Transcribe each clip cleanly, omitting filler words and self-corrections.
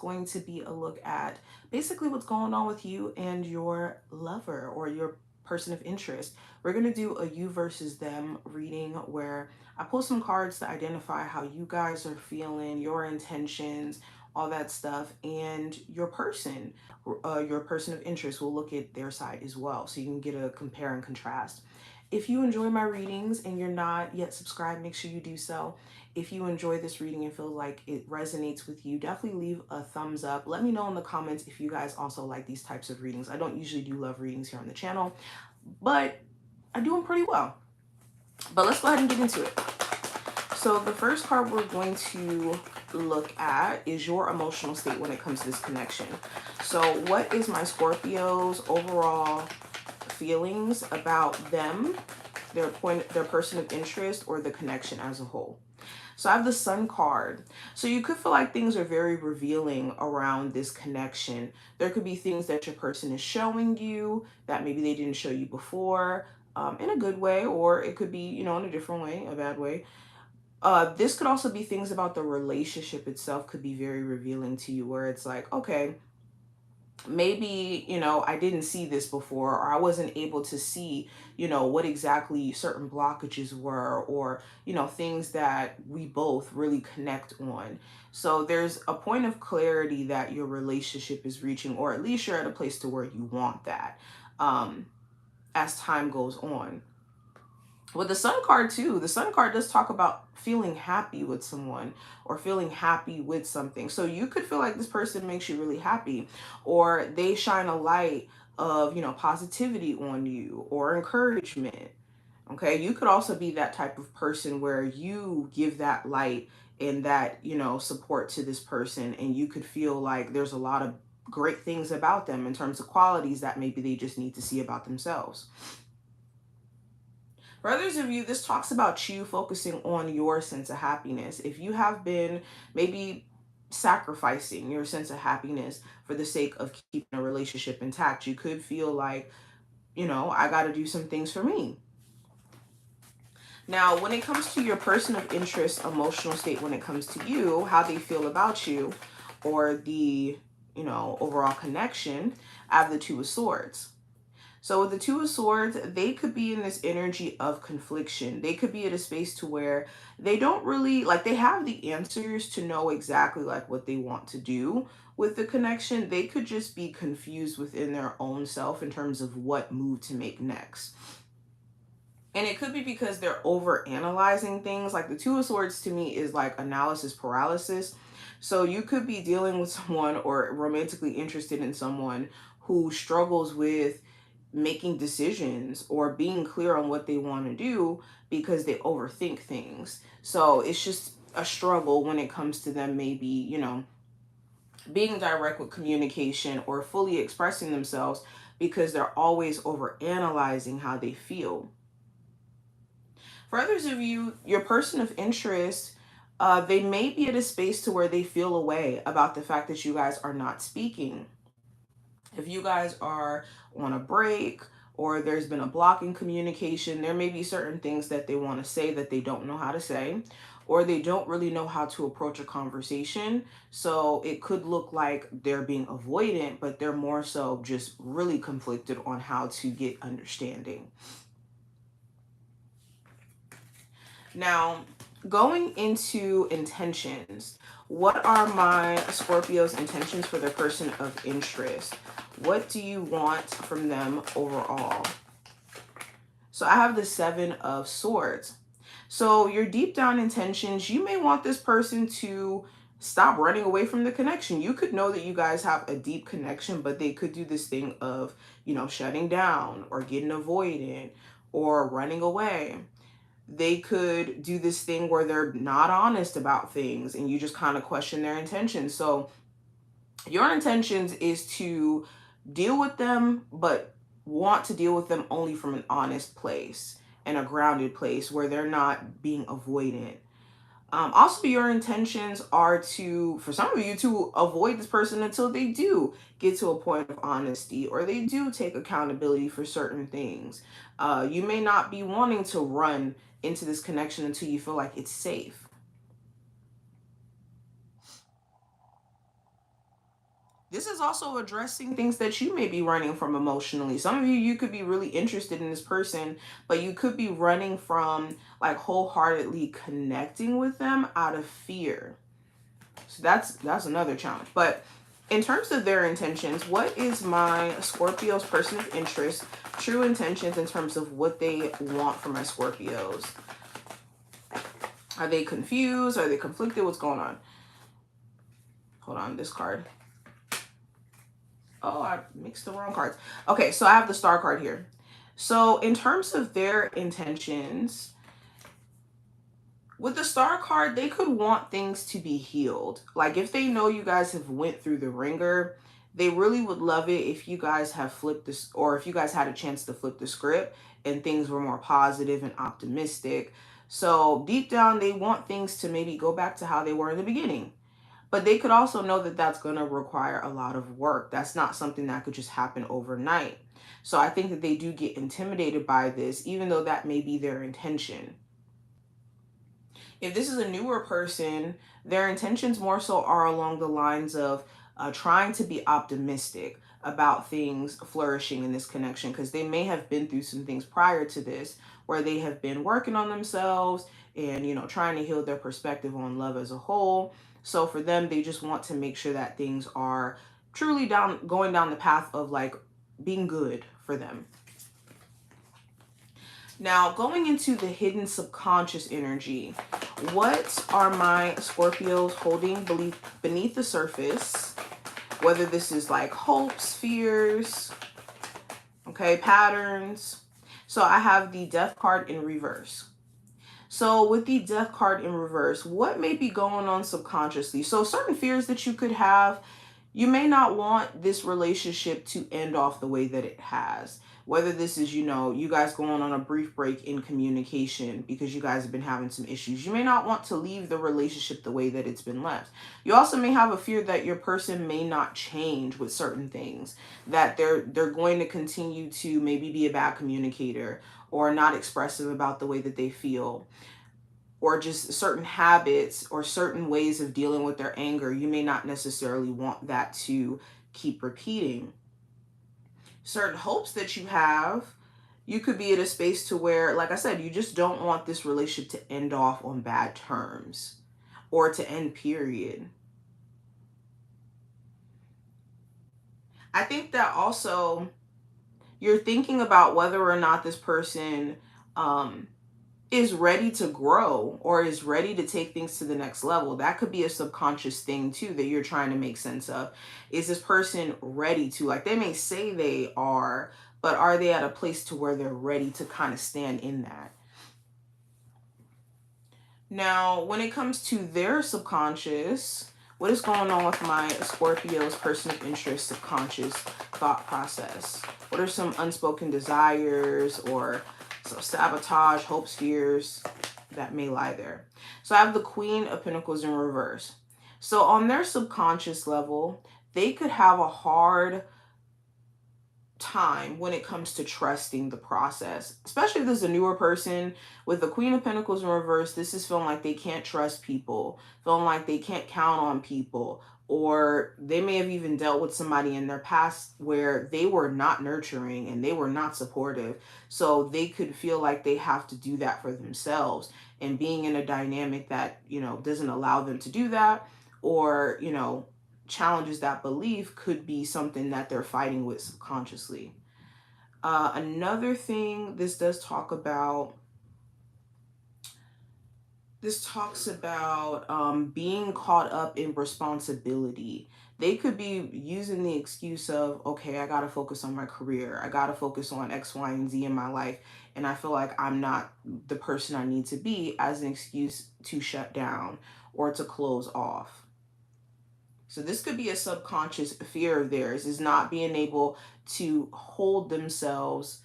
going to be a look at basically what's going on with you and your lover or your person of interest. We're going to do a you versus them reading where I pull some cards to identify how you guys are feeling, your intentions, all that stuff, and your person of interest will look at their side as well. So you can get a compare and contrast. If you enjoy my readings and you're not yet subscribed, make sure you do so. If you enjoy this reading and feel like it resonates with you, definitely leave a thumbs up. Let me know in the comments if you guys also like these types of readings. I don't usually do love readings here on the channel, but I do them pretty well. But let's go ahead and get into it. So the first card we're going to look at is your emotional state when it comes to this connection. So what is my Scorpio's overall feelings about them, their person of interest, or the connection as a whole? So I have the Sun card. So you could feel like things are very revealing around this connection. There could be things that your person is showing you that maybe they didn't show you before, in a good way, or it could be, in a different way, a bad way. This could also be things about the relationship itself could be very revealing to you, where it's like, okay, maybe, I didn't see this before, or I wasn't able to see, what exactly certain blockages were, or, things that we both really connect on. So there's a point of clarity that your relationship is reaching, or at least you're at a place to where you want that, as time goes on. With the Sun card too, the Sun card does talk about feeling happy with someone or feeling happy with something. So you could feel like this person makes you really happy, or they shine a light of, positivity on you or encouragement. Okay, you could also be that type of person where you give that light and that, support to this person, and you could feel like there's a lot of great things about them in terms of qualities that maybe they just need to see about themselves. For others of you, this talks about you focusing on your sense of happiness. If you have been maybe sacrificing your sense of happiness for the sake of keeping a relationship intact, you could feel like, I got to do some things for me. Now, when it comes to your person of interest, emotional state, when it comes to you, how they feel about you, or the, overall connection, I have the Two of Swords. So with the Two of Swords, they could be in this energy of confliction. They could be at a space to where they don't really, like, they have the answers to know exactly like what they want to do with the connection. They could just be confused within their own self in terms of what move to make next. And it could be because they're over analyzing things. Like the Two of Swords to me is like analysis paralysis. So you could be dealing with someone or romantically interested in someone who struggles with making decisions or being clear on what they want to do because they overthink things. So it's just a struggle when it comes to them maybe, being direct with communication or fully expressing themselves because they're always over analyzing how they feel. For others of you, your person of interest, they may be at a space to where they feel a way about the fact that you guys are not speaking. If you guys are on a break or there's been a block in communication, there may be certain things that they want to say that they don't know how to say, or they don't really know how to approach a conversation. So it could look like they're being avoidant, but they're more so just really conflicted on how to get understanding. Now, going into intentions, what are my Scorpio's intentions for their person of interest? What do you want from them overall? So I have the Seven of Swords. So your deep down intentions, you may want this person to stop running away from the connection. You could know that you guys have a deep connection, but they could do this thing of, shutting down or getting avoidant or running away. They could do this thing where they're not honest about things and you just kind of question their intentions. So your intentions is to deal with them, but want to deal with them only from an honest place and a grounded place where they're not being avoidant. Also, your intentions are to, for some of you, to avoid this person until they do get to a point of honesty or they do take accountability for certain things. You may not be wanting to run into this connection until you feel like it's safe. This is also addressing things that you may be running from emotionally. Some of you, you could be really interested in this person, but you could be running from like wholeheartedly connecting with them out of fear. So that's another challenge. But in terms of their intentions, what is my Scorpio's person of interest, true intentions in terms of what they want from my Scorpios? Are they confused? Are they conflicted? What's going on? Hold on, this card. Oh, I mixed the wrong cards. Okay, so I have the star card here. So in terms of their intentions, with the star card, they could want things to be healed. Like if they know you guys have went through the ringer, they really would love it if you guys have flipped this, or if you guys had a chance to flip the script and things were more positive and optimistic. So deep down, they want things to maybe go back to how they were in the beginning. But they could also know that that's going to require a lot of work. That's not something that could just happen overnight. So I think that they do get intimidated by this, even though that may be their intention. If this is a newer person, their intentions more so are along the lines of trying to be optimistic about things flourishing in this connection, because they may have been through some things prior to this where they have been working on themselves and, you know, trying to heal their perspective on love as a whole. So for them, they just want to make sure that things are truly going down the path of like being good for them. Now, going into the hidden subconscious energy, what are my Scorpios holding beneath the surface? Whether this is like hopes, fears, okay, patterns. So I have the Death card in reverse. So with the Death card in reverse, what may be going on subconsciously? So certain fears that you could have, you may not want this relationship to end off the way that it has. Whether this is, you know, you guys going on a brief break in communication because you guys have been having some issues. You may not want to leave the relationship the way that it's been left. You also may have a fear that your person may not change with certain things, that they're going to continue to maybe be a bad communicator or not expressive about the way that they feel, or just certain habits or certain ways of dealing with their anger. You may not necessarily want that to keep repeating. Certain hopes that you have, you could be at a space to where, like I said, you just don't want this relationship to end off on bad terms or to end, period. I think that also you're thinking about whether or not this person is ready to grow or is ready to take things to the next level. That could be a subconscious thing too that you're trying to make sense of. Is this person ready to, like, they may say they are, but are they at a place to where they're ready to kind of stand in that? Now, when it comes to their subconscious, what is going on with my Scorpio's person of interest subconscious thought process? What are some unspoken desires or sabotage, hopes, fears that may lie there? So I have the Queen of Pentacles in reverse. So on their subconscious level, they could have a hard time when it comes to trusting the process, especially if there's a newer person. With the Queen of Pentacles in reverse, this is feeling like they can't trust people, feeling like they can't count on people, or they may have even dealt with somebody in their past where they were not nurturing and they were not supportive, so they could feel like they have to do that for themselves, and being in a dynamic that, you know, doesn't allow them to do that, or, you know, challenges that belief, could be something that they're fighting with subconsciously. Another thing this does talk about, this talks about being caught up in responsibility. They could be using the excuse of, okay, I got to focus on my career. I got to focus on X, Y, and Z in my life. And I feel like I'm not the person I need to be, as an excuse to shut down or to close off. So this could be a subconscious fear of theirs, is not being able to hold themselves.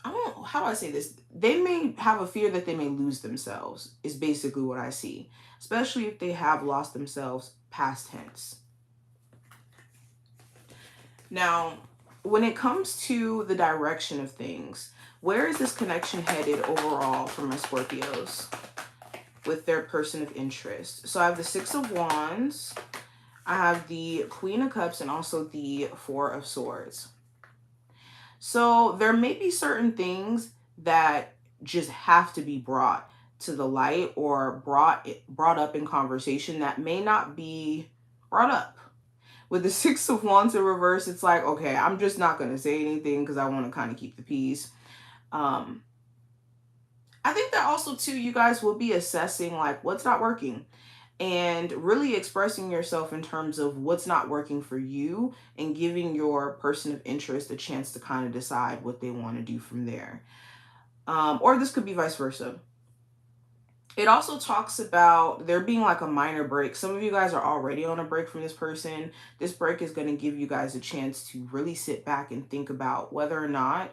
I don't know, how do I say this? They may have a fear that they may lose themselves, is basically what I see, especially if they have lost themselves past tense. Now, when it comes to the direction of things, where is this connection headed overall for my Scorpios with their person of interest? So I have the Six of Wands, I have the Queen of Cups and also the Four of Swords. So there may be certain things that just have to be brought to the light or brought up in conversation that may not be brought up. With the Six of Wands in reverse, it's like, okay, I'm just not going to say anything because I want to kind of keep the peace. Um, I think that also too, you guys will be assessing like what's not working and really expressing yourself in terms of what's not working for you and giving your person of interest a chance to kind of decide what they want to do from there. Or this could be vice versa. It also talks about there being like a minor break. Some of you guys are already on a break from this person. This break is going to give you guys a chance to really sit back and think about whether or not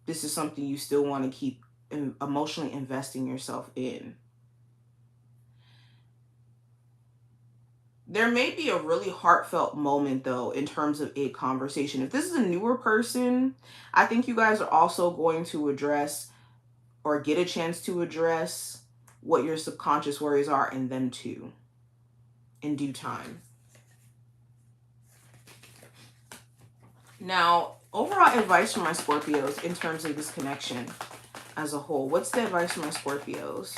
this is something you still want to keep emotionally investing yourself in. There may be a really heartfelt moment though in terms of a conversation. If this is a newer person, I think you guys are also going to address or get a chance to address what your subconscious worries are in them too in due time. Now, overall advice for my Scorpios in terms of this connection as a whole. What's the advice for my Scorpios?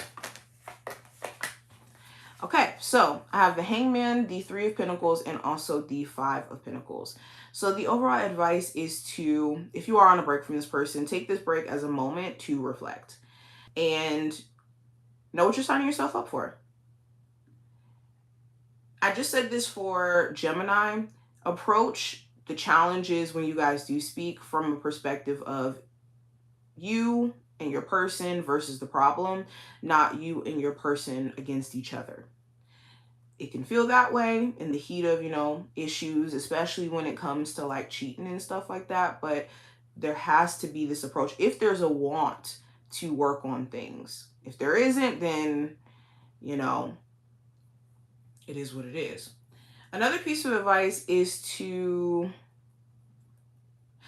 Okay, so I have the Hangman, the Three of Pentacles, and also the Five of Pentacles. So the overall advice is to, if you are on a break from this person, take this break as a moment to reflect and know what you're signing yourself up for. I just said this for Gemini. Approach the challenges when you guys do speak from a perspective of you and your person versus the problem, not you and your person against each other. It can feel that way in the heat of, issues, especially when it comes to like cheating and stuff like that. But there has to be this approach if there's a want to work on things. If there isn't, then, it is what it is. Another piece of advice is to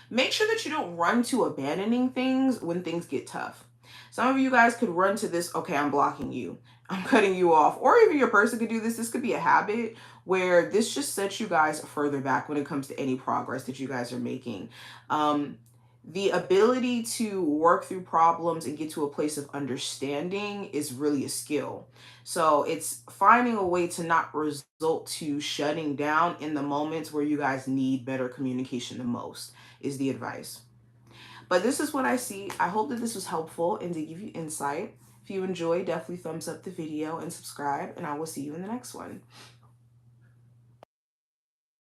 make sure that you don't run to abandoning things when things get tough. Some of you guys could run to this, okay, I'm blocking you, I'm cutting you off, or even your person could do this. This could be a habit where this just sets you guys further back when it comes to any progress that you guys are making. The ability to work through problems and get to a place of understanding is really a skill. So it's finding a way to not result to shutting down in the moments where you guys need better communication the most is the advice. But this is what I see. I hope that this was helpful and to give you insight. If you enjoyed, definitely thumbs up the video and subscribe, and I will see you in the next one.